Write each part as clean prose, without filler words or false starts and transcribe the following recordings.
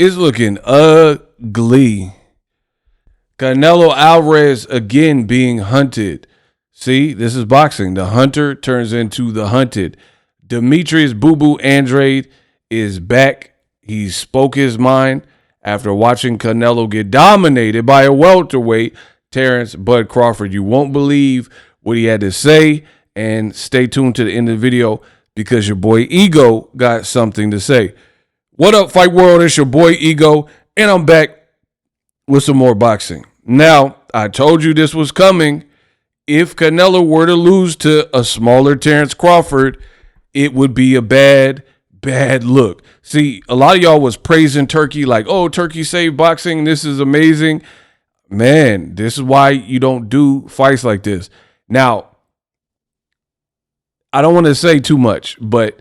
It's looking ugly. Canelo Alvarez again being hunted. See, this is boxing. The hunter turns into the hunted. Demetrius Boo Boo Andrade is back. He spoke his mind after watching Canelo get dominated by a welterweight, Terence Bud Crawford. You won't believe what he had to say, and stay tuned to the end of the video because your boy Ego got something to say. What up, Fight World? It's your boy Ego, and I'm back with some more boxing. Now, I told you this was coming. If Canelo were to lose to a smaller Terence Crawford, it would be a bad look. See, a lot of y'all was praising Turkey like, oh, Turkey saved boxing. This is amazing. Man, this is why you don't do fights like this. Now, I don't want to say too much, but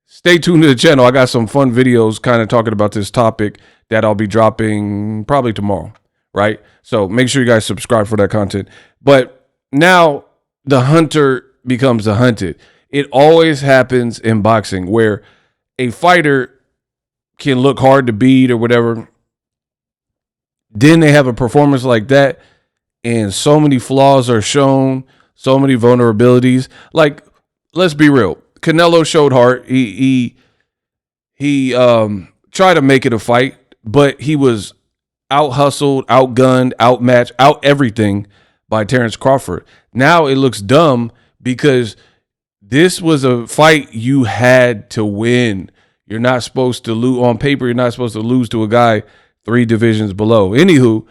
stay tuned to the channel. I got some fun videos kind of talking about this topic that I'll be dropping probably tomorrow, right? So make sure you guys subscribe for that content. But now the hunter becomes the hunted. It always happens in boxing where a fighter can look hard to beat or whatever. Then they have a performance like that, and so many flaws are shown, so many vulnerabilities. Like, let's be real. Canelo showed heart. He tried to make it a fight, but he was out-hustled, outgunned, outmatched, out everything by Terence Crawford. Now it looks dumb because this was a fight you had to win. You're not supposed to lose on paper. You're not supposed to lose to a guy 3 divisions below. Anywho,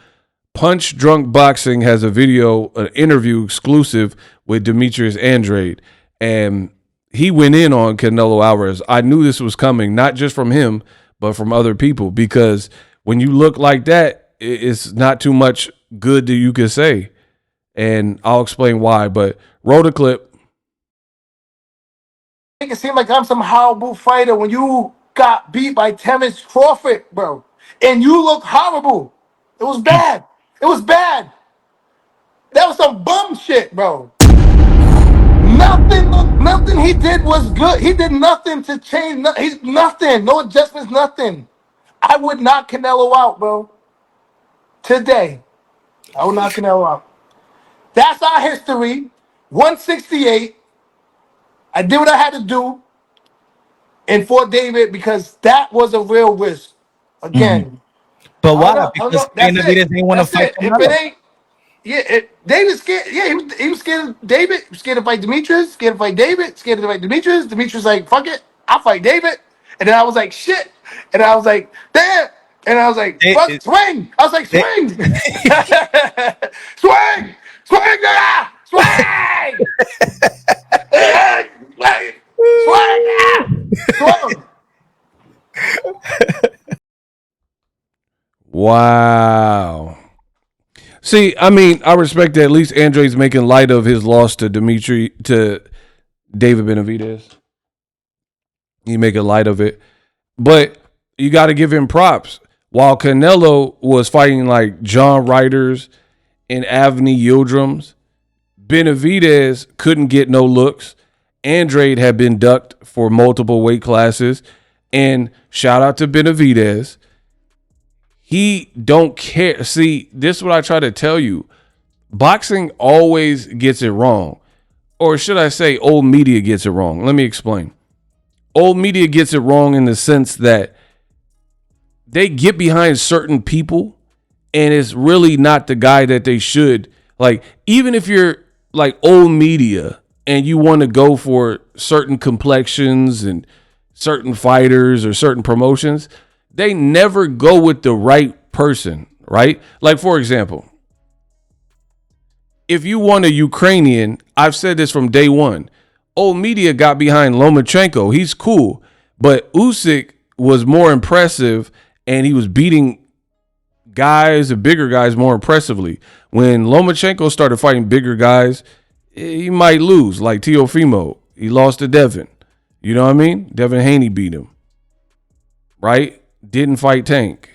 Punch Drunk Boxing has a video, an interview exclusive with Demetrius Andrade, and he went in on Canelo Alvarez. I knew this was coming, not just from him, but from other people, because when you look like that, it's not too much good that you can say. And I'll explain why, but roll the clip. Make it seem like I'm some horrible fighter when you got beat by Terence Crawford, bro. And you look horrible. It was bad. It was bad. That was some bum shit, bro. Nothing he did was good. He did nothing to change. He's nothing. No adjustments, nothing. I would knock Canelo out, bro. Today. I would knock Canelo out. That's our history. 168. I did what I had to do in Fort David because that was a real risk. Again. But I why? don't know. Because That's Benavidez it. didn't want to That's fight it. If it Canelo. ain't, yeah, David scared. Yeah, he was scared of David. Scared to fight Demetrius. Scared to fight David. Scared to fight Demetrius. Demetrius like, fuck it, I'll fight David. And then I was like, shit. And I was like, damn. And I was like, fuck, swing. I was like, swing. Swing. Swing, nigga. Swing. Swing. Wow. See, I mean, I respect that at least Andrade's making light of his loss to David Benavidez. He making light of it. But you got to give him props. While Canelo was fighting like John Ryder's and Avni Yildirim's, Benavidez couldn't get no looks. Andrade had been ducked for multiple weight classes. And shout out to Benavidez. He don't care. See, this is what I try to tell you. Boxing always gets it wrong. Or should I say old media gets it wrong? Let me explain. Old media gets it wrong in the sense that they get behind certain people and it's really not the guy that they should. Like, even if you're like old media and you want to go for certain complexions and certain fighters or certain promotions, they never go with the right person, right? Like, for example, if you want a Ukrainian, I've said this from day one, old media got behind Lomachenko. He's cool, but Usyk was more impressive and he was beating guys and bigger guys more impressively. When Lomachenko started fighting bigger guys, he might lose, like Teofimo. He lost to Devin. You know what I mean? Devin Haney beat him, right? Didn't fight Tank.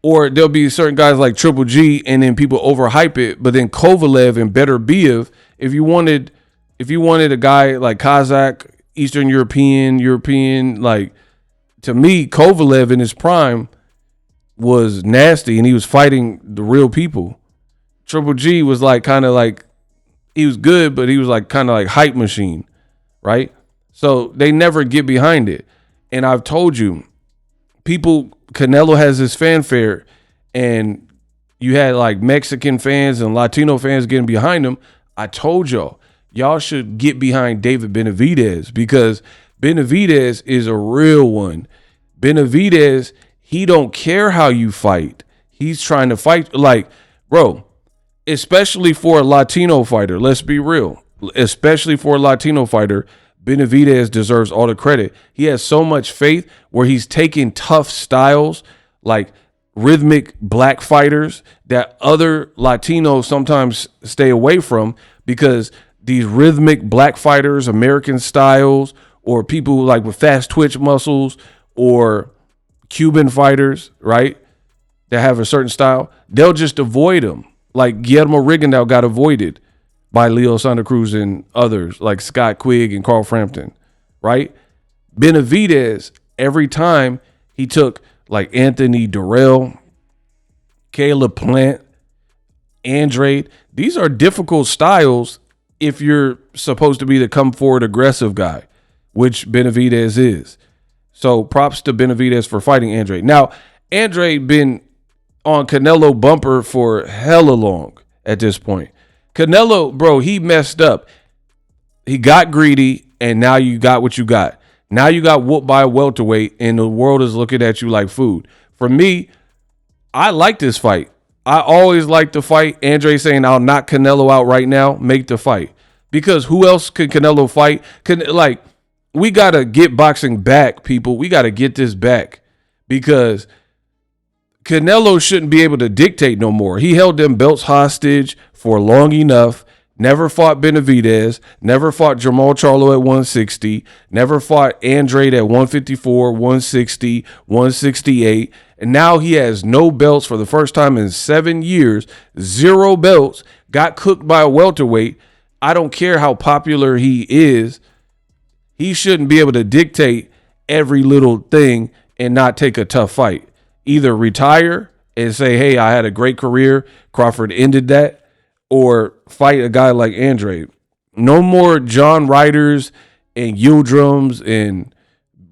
Or there'll be certain guys like Triple G and then people overhype it, but then Kovalev and Beterbiev, if you wanted a guy like Kazakh, Eastern European, like to me, Kovalev in his prime was nasty, and he was fighting the real people. Triple G was like kind of like, he was good, but he was like kind of like hype machine, right? So they never get behind it. And I've told you, Canelo has this fanfare, and you had like Mexican fans and Latino fans getting behind him. I told y'all should get behind David Benavidez, because Benavidez is a real one. Benavidez, he don't care how you fight. He's trying to fight. Like, bro, especially for a Latino fighter, let's be real. Especially for a Latino fighter, Benavidez deserves all the credit. He has so much faith where he's taking tough styles like rhythmic black fighters that other Latinos sometimes stay away from, because these rhythmic black fighters, American styles, or people like with fast twitch muscles, or Cuban fighters, right, that have a certain style, they'll just avoid them. Like Guillermo Rigondeaux got avoided by Leo Santa Cruz and others like Scott Quigg and Carl Frampton, right? Benavidez, every time he took like Anthony Durrell, Caleb Plant, Andrade, these are difficult styles if you're supposed to be the come forward aggressive guy, which Benavidez is. So props to Benavidez for fighting Andrade. Now, Andrade been on Canelo bumper for hella long at this point. Canelo, bro, he messed up. He got greedy, and now you got what you got. Now you got whooped by a welterweight, and the world is looking at you like food. For me, I like this fight. I always like the fight. Andre saying, I'll knock Canelo out right now, make the fight. Because who else could Canelo fight? We got to get boxing back, people. We got to get this back. Because Canelo shouldn't be able to dictate no more. He held them belts hostage for long enough. Never fought Benavidez. Never fought Jermall Charlo at 160. Never fought Andrade at 154, 160, 168. And now he has no belts for the first time in 7 years. 0 belts. Got cooked by a welterweight. I don't care how popular he is. He shouldn't be able to dictate every little thing and not take a tough fight. Either retire and say, hey, I had a great career, Crawford ended that, or fight a guy like Andrade. No more John Ryders and Yildirim's and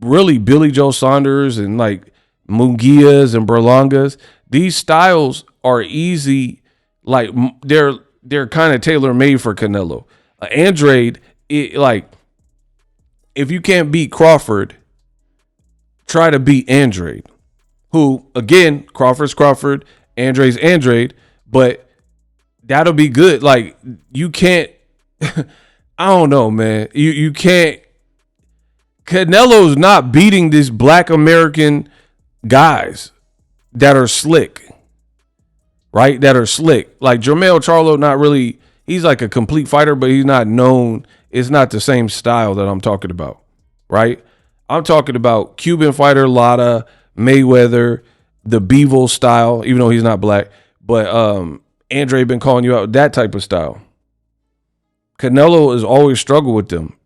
really Billy Joe Saunders and like Munguias and Berlangas. These styles are easy, like they're kind of tailor-made for Canelo. Andrade, if you can't beat Crawford, try to beat Andrade. Who, again, Crawford's Crawford, Andrade's Andrade, but that'll be good. Like, you can't, I don't know, man. You can't, Canelo's not beating these black American guys that are slick, right? That are slick. Like, Jermall Charlo, not really, he's like a complete fighter, but he's not known. It's not the same style that I'm talking about, right? I'm talking about Cuban fighter Lara, Mayweather, the Bevel style, even though he's not black, but Andre been calling you out, that type of style. Canelo has always struggled with them.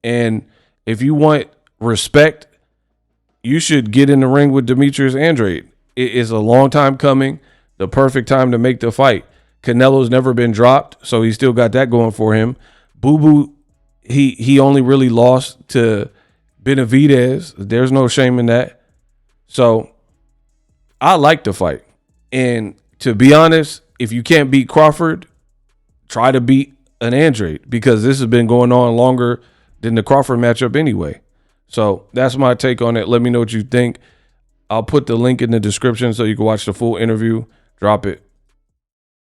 And if you want respect, you should get in the ring with Demetrius Andrade. It is a long time coming, the perfect time to make the fight. Canelo's never been dropped, so he still got that going for him. Boo Boo, he only really lost to Benavidez. There's no shame in that. So I like the fight. And to be honest, if you can't beat Crawford, try to beat an Andrade, because this has been going on longer than the Crawford matchup anyway. So that's my take on it. Let me know what you think. I'll put the link in the description so you can watch the full interview. Drop it.